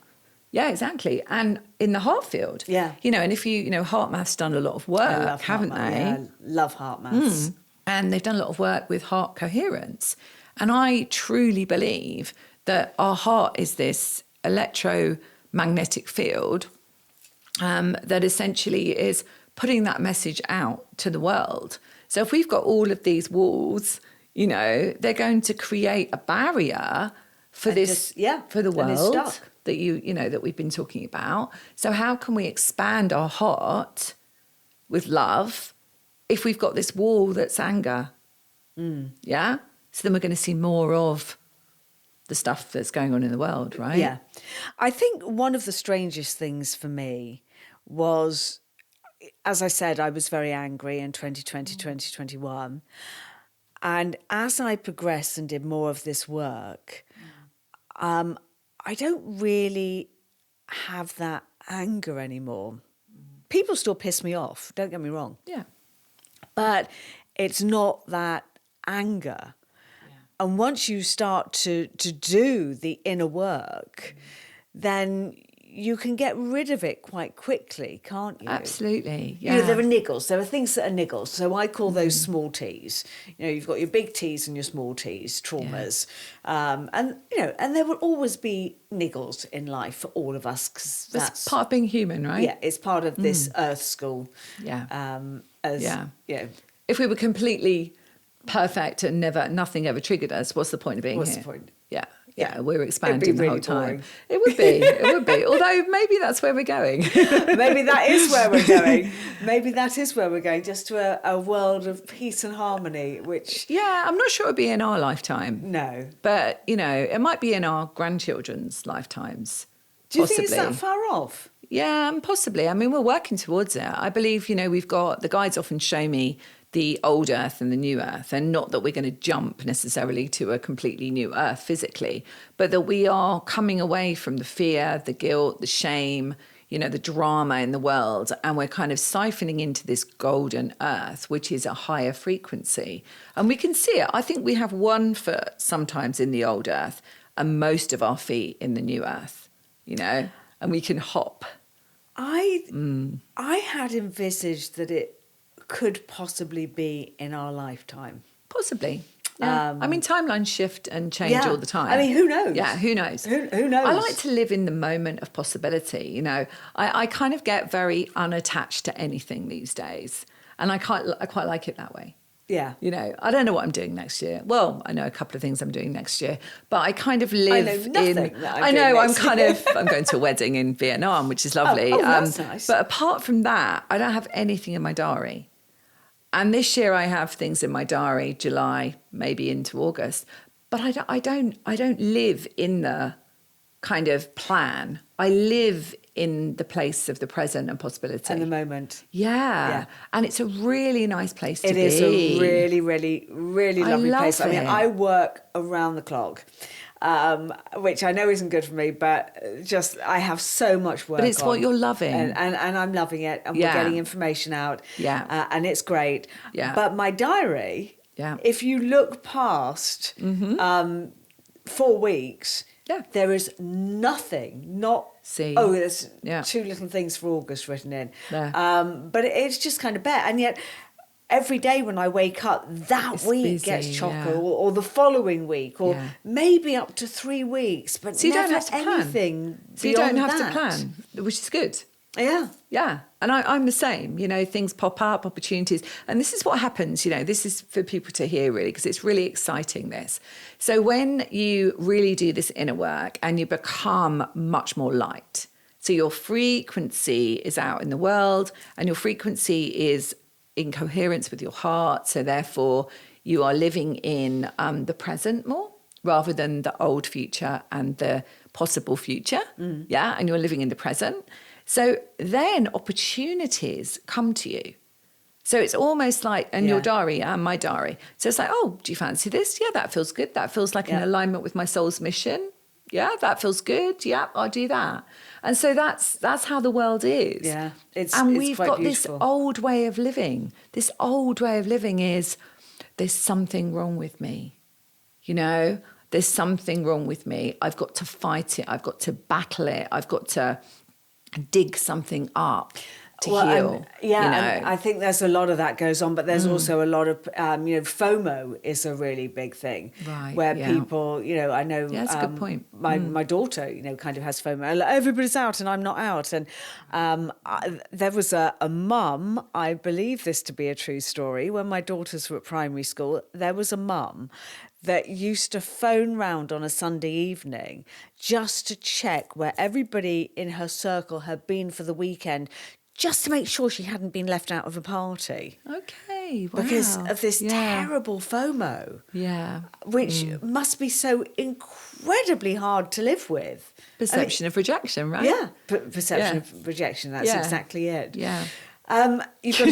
exactly. And in the heart field. Yeah. And if heart math's done a lot of work, haven't they? Yeah, I love heart maths. And they've done a lot of work with heart coherence. And I truly believe that our heart is this electromagnetic field that essentially is putting that message out to the world. So if we've got all of these walls, they're going to create a barrier for for the world that that we've been talking about. So how can we expand our heart with love if we've got this wall that's anger? Yeah. So then we're going to see more of the stuff that's going on in the world, right? Yeah. I think one of the strangest things for me was, as I said, I was very angry in 2020, 2021. And as I progressed and did more of this work, I don't really have that anger anymore. People still piss me off, don't get me wrong. Yeah. But it's not that anger. Yeah. And once you start to do the inner work, then you can get rid of it quite quickly, can't you? Absolutely. Yeah. There are niggles. There are things that are niggles. So I call those small T's. You've got your big T's and your small T's, traumas. Yeah. And there will always be niggles in life for all of us, because that's part of being human, right? Yeah, it's part of this Earth school. Yeah. If we were completely perfect and nothing ever triggered us, what's the point of being here? What's the point? Yeah. Yeah, we're expanding the really whole time. Boring. It would be. Although maybe that's where we're going. Maybe that is where we're going. Maybe that is where we're going, just to a world of peace and harmony, which... Yeah, I'm not sure it would be in our lifetime. No. But, it might be in our grandchildren's lifetimes. Do you think it's that far off? Yeah, possibly. I mean, we're working towards it. I believe, we've got... The guides often show me the old Earth and the new Earth, and not that we're going to jump necessarily to a completely new Earth physically, but that we are coming away from the fear, the guilt, the shame, the drama in the world, and we're kind of siphoning into this golden Earth, which is a higher frequency. And we can see it. I think we have one foot sometimes in the old Earth and most of our feet in the new Earth, and we can hop. I had envisaged that it could possibly be in our lifetime. Possibly. Yeah. I mean, timelines shift and change all the time. I mean, who knows? Yeah, who knows? Who knows? I like to live in the moment of possibility. I kind of get very unattached to anything these days. And I quite like it that way. Yeah. I don't know what I'm doing next year. Well, I know a couple of things I'm doing next year, but I kind of live I'm going to a wedding in Vietnam, which is lovely. Oh, that's nice. But apart from that, I don't have anything in my diary. And this year I have things in my diary, July, maybe into August. But I don't live in the kind of plan. I live in the place of the present and possibility. And the moment. Yeah. And it's a really nice place to be. It is a really, really, really lovely place. I mean, I work around the clock, which I know isn't good for me, but I have so much work. But it's what you're loving. And I'm loving it. And we're getting information out. Yeah. And it's great. Yeah. But my diary, if you look past 4 weeks, there is nothing, there's 2 little things for August written in. But it's just kind of bare. And yet every day when I wake up, that week busy, gets chocker, or the following week, or maybe up to 3 weeks. But so you don't have to plan. Anything so you don't have to plan, which is good. Yeah. Yeah. And I'm the same, things pop up, opportunities. And this is what happens, this is for people to hear really, because it's really exciting, this. So when you really do this inner work and you become much more light, so your frequency is out in the world and your frequency is in coherence with your heart. So therefore you are living in the present more rather than the old future and the possible future. Yeah. And you're living in the present. So then opportunities come to you. So it's almost like, and your diary and my diary. So it's like, oh, do you fancy this? Yeah, that feels good. That feels like an alignment with my soul's mission. Yeah, that feels good. Yeah, I'll do that. And so that's how the world is. Yeah, we've got beautiful. This old way of living. This old way of living is, there's something wrong with me. There's something wrong with me. I've got to fight it. I've got to battle it. I've got to dig something up. to heal. And I think there's a lot of that goes on, but there's also a lot of, FOMO is a really big thing. Right, where yeah. people, I know Yeah, that's a good point. my daughter, kind of has FOMO. Everybody's out and I'm not out. And there was a mum, I believe this to be a true story, when my daughters were at primary school, there was a mum that used to phone round on a Sunday evening just to check where everybody in her circle had been for the weekend, just to make sure she hadn't been left out of a party. Okay, wow. Because of this terrible FOMO. Yeah. Which must be so incredibly hard to live with. Perception of rejection, right? Yeah, perception of rejection. That's exactly it. Yeah. You've got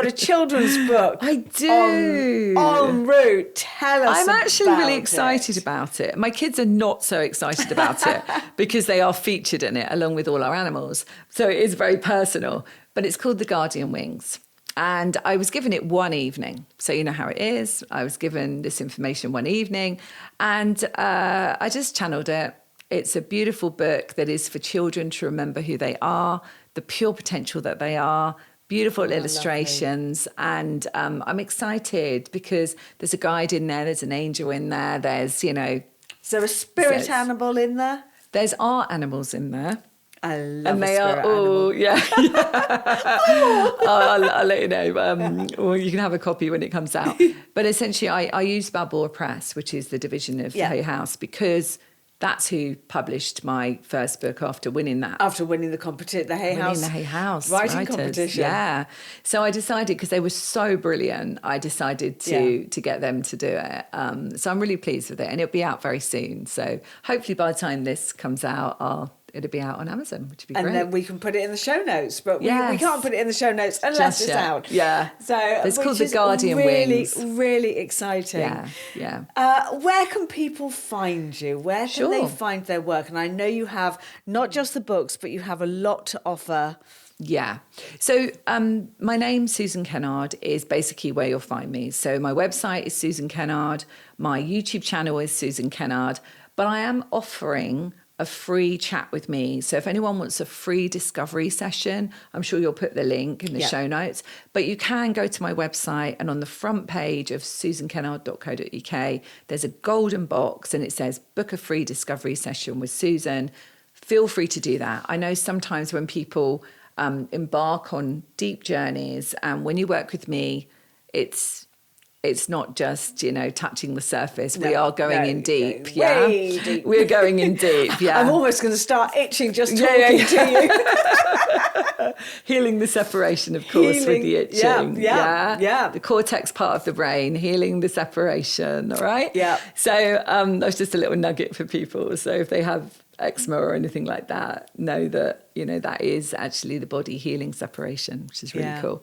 a children's book. I do. En route. Tell us. I'm actually about really excited about it. My kids are not so excited about it because they are featured in it along with all our animals. So it is very personal. But it's called The Guardian Wings. And I was given it one evening. So you know how it is. I was given this information one evening and I just channeled it. It's a beautiful book that is for children to remember who they are, the pure potential that they are, beautiful illustrations. And I'm excited because there's a guide in there, there's an angel in there, there's, Is there a spirit animal in there? There's art animals in there. I love and they spirit are animal. I'll let you know. Or you can have a copy when it comes out. But essentially, I use Balboa Press, which is the division of Hay House, because that's who published my first book after winning that. After winning the competition, the Hay House writing competition. Yeah. So I decided, because they were so brilliant, I decided to get them to do it. So I'm really pleased with it, and it'll be out very soon. So hopefully by the time this comes out, it'll be out on Amazon, which would be great. And then we can put it in the show notes, but we can't put it in the show notes unless it's out. Yeah. So it's called The Guardian Wings. Really exciting. Yeah. Where can people find you? Where can they find their work? And I know you have not just the books, but you have a lot to offer. Yeah. So my name, Susan Kennard, is basically where you'll find me. So my website is Susan Kennard. My YouTube channel is Susan Kennard. But I am offering a free chat with me. So if anyone wants a free discovery session, I'm sure you'll put the link in the show notes. But you can go to my website, and on the front page of susankennard.co.uk, there's a golden box and it says book a free discovery session with Susan. Feel free to do that. I know sometimes when people embark on deep journeys, and when you work with me, it's not just, touching the surface. We are going in deep. Way deep. We're going in deep. Yeah. I'm almost going to start itching just talking to you. Healing the separation, of course, with the itching. Yeah. The cortex part of the brain, healing the separation. All right. Yeah. So that's just a little nugget for people. So if they have eczema or anything like that, know that, that is actually the body healing separation, which is really cool.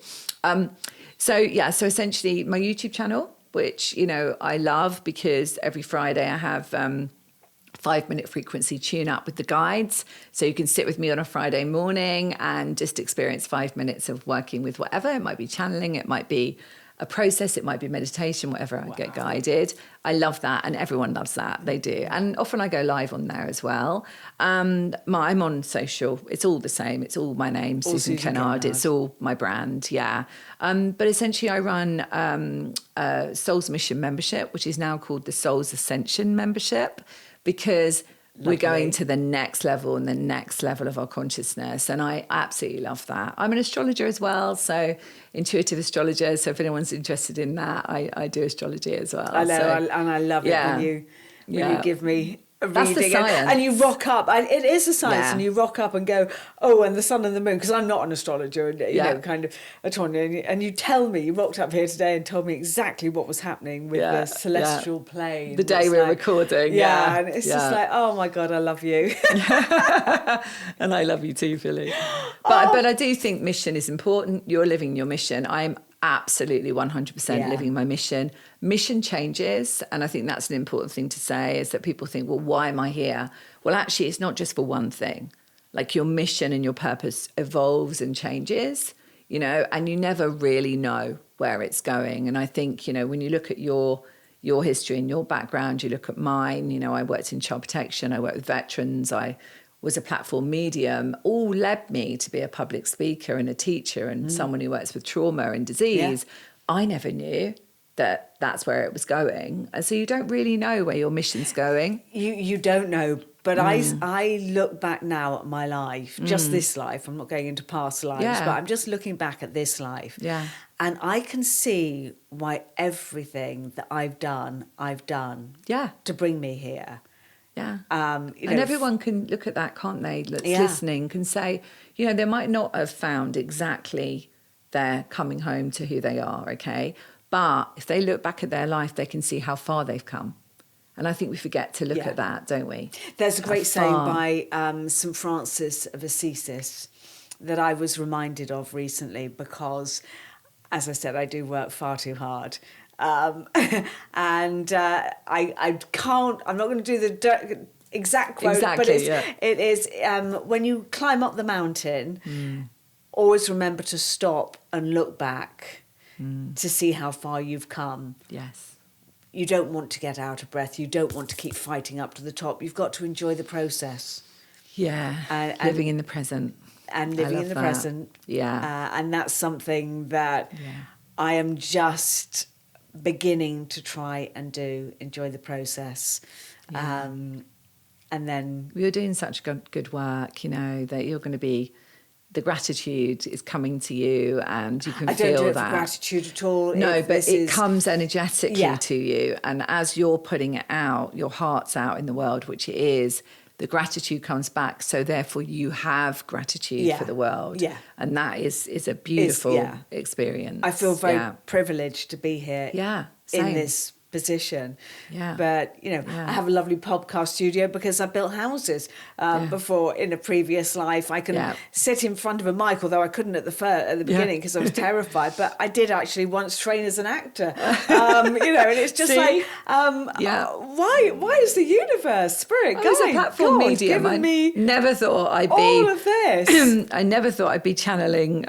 So essentially my YouTube channel, which, I love, because every Friday I have 5-minute frequency tune up with the guides. So you can sit with me on a Friday morning and just experience 5 minutes of working with whatever. It might be channeling, it might be a process, it might be meditation, whatever. I get guided. I love that, and everyone loves that. They do. And often I go live on there as well. I'm on social. It's all the same. It's all my name, Susan Kennard. It's all my brand, but essentially I run Soul's Mission membership, which is now called the Soul's Ascension membership, because we're going to the next level and the next level of our consciousness. And I absolutely love that. I'm an astrologer as well, so intuitive astrologer. So if anyone's interested in that, I do astrology as well. I know, and I love it when you give me a That's reading. the science. And you rock up. It is a science, Yeah. and you rock up and go, and the sun and the moon, because I'm not an astrologer, and you know, kind of and you tell me, you rocked up here today and told me exactly what was happening with the celestial plane. The day we're recording. And it's just like, oh my God, I love you. And I love you too, Philly. But I do think mission is important. You're living your mission. I'm absolutely 100% living my mission. Mission changes, and I think that's an important thing to say, is that people think, well, why am I here? Well, actually, it's not just for one thing. Like, your mission and your purpose evolves and changes, and you never really know where it's going. And I think, when you look at your history and your background, you look at mine, I worked in child protection, I worked with veterans, I was a platform medium, all led me to be a public speaker and a teacher and someone who works with trauma and disease. I never knew that that's where it was going. And so you don't really know where your mission's going. You don't know. But I look back now at my life, just this life. I'm not going into past lives, but I'm just looking back at this life. Yeah. And I can see why everything that I've done to bring me here. Yeah. And everyone can look at that, can't they? That's listening can say, you know, they might not have found exactly their coming home to who they are, okay? But if they look back at their life, they can see how far they've come. And I think we forget to look at that, don't we? There's a great saying by St. Francis of Assisi that I was reminded of recently because, as I said, I do work far too hard. And I can't, I'm not going to do the exact quote, but it is when you climb up the mountain, always remember to stop and look back to see how far you've come. Yes. You don't want to get out of breath. You don't want to keep fighting up to the top. You've got to enjoy the process. Yeah, and living in the present. And living in the present. Yeah. And that's something that I am just beginning to try and do, enjoy the process. Yeah. And then... You're doing such good work, you know, that you're going to be... The gratitude is coming to you and you can feel that. I don't do it for gratitude at all. No, but it comes energetically to you. And as you're putting it out, your heart's out in the world, which it is, the gratitude comes back. So therefore you have gratitude for the world. Yeah. And that is a beautiful experience. I feel very privileged to be here in this position. Yeah. But, you know, I have a lovely podcast studio because I built houses before in a previous life. I can sit in front of a mic, although I couldn't at the beginning because I was terrified. But I did actually once train as an actor. You know, and it's just why is the universe, spirit, as a platform medium, I never thought I'd be all of this. I never thought I'd be channeling,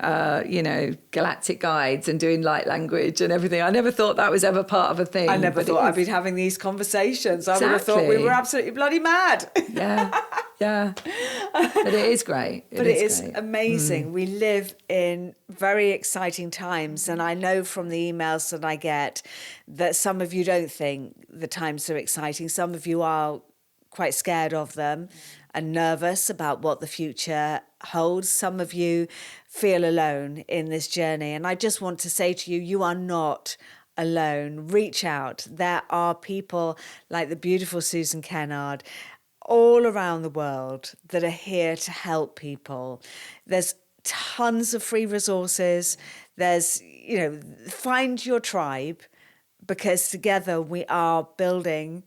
you know, galactic guides and doing light language and everything. I never thought that was ever part of a thing. I never thought I'd be having these conversations. I would have thought we were absolutely bloody mad. Yeah. But it is great. It is amazing. We live in very exciting times. And I know from the emails that I get that some of you don't think the times are exciting. Some of you are quite scared of them and nervous about what the future holds. Some of you feel alone in this journey. And I just want to say to you, you are not alone. Reach out. There are people like the beautiful Susan Kennard all around the world that are here to help people. There's tons of free resources. There's, you know, find your tribe because together we are building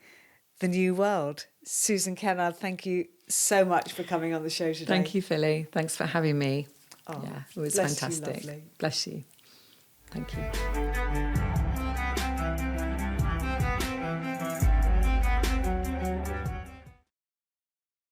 the new world. Susan Kennard, thank you so much for coming on the show today. Thank you, Philly. Thanks for having me. Oh, it was bless fantastic. You, lovely. Bless you. Thank you.